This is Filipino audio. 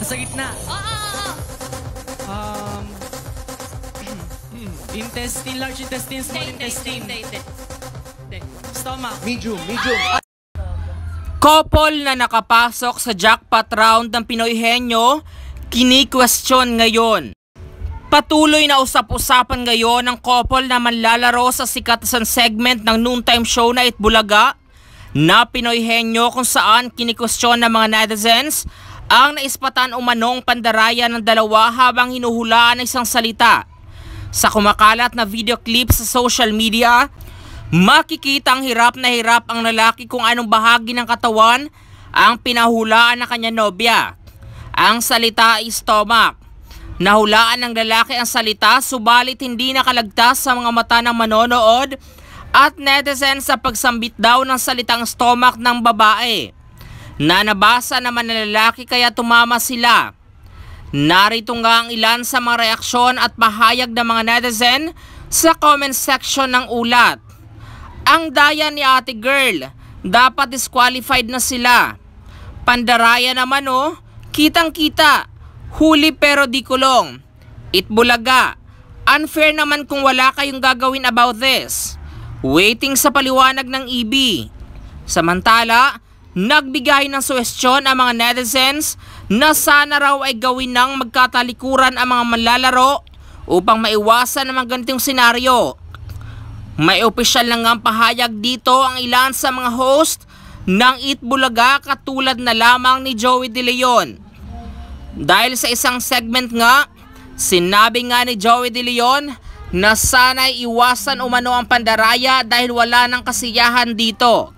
Sa gitna. Intestine, large intestine, small intestine. Hindi. Stomach. Medium. Couple na nakapasok sa jackpot round ng Pinoy Henyo, kini-question ngayon. Patuloy na usap-usapan ngayon ng couple na manlalaro sa sikatasan segment ng noontime show na Itbulaga na Pinoy Henyo, kung saan kini-question ng mga netizens ang naispatan umanong pandaraya ng dalawa habang hinuhulaan ng isang salita. Sa kumakalat na video clip sa social media, makikitang hirap na hirap ang lalaki kung anong bahagi ng katawan ang pinahulaan ng kanya nobya. Ang salita ay stomach. Nahulaan ng lalaki ang salita, subalit hindi nakalagtas sa mga mata ng manonood at netizen sa pagsambit daw ng salitang stomach ng babae. Nabasa naman ng lalaki kaya tumama sila. Narito nga ang ilan sa mga reaksyon at pahayag ng mga netizen sa comment section ng ulat. Ang daya ni ate girl, dapat disqualified na sila. Pandaraya naman kitang kita, huli pero di kulong. Itbulaga, unfair naman kung wala kayong gagawin about this. Waiting sa paliwanag ng EB. Samantala, nagbigay ng suwestyon ang mga netizens na sana raw ay gawin ng magkatalikuran ang mga manlalaro upang maiwasan ang mga ganitong senaryo. May opisyal na nga pahayag dito ang ilan sa mga host ng Itbulaga katulad na lamang ni Joey De Leon. Dahil sa isang segment nga, sinabi nga ni Joey De Leon na sana'y iwasan umano ang pandaraya dahil wala ng kasiyahan dito.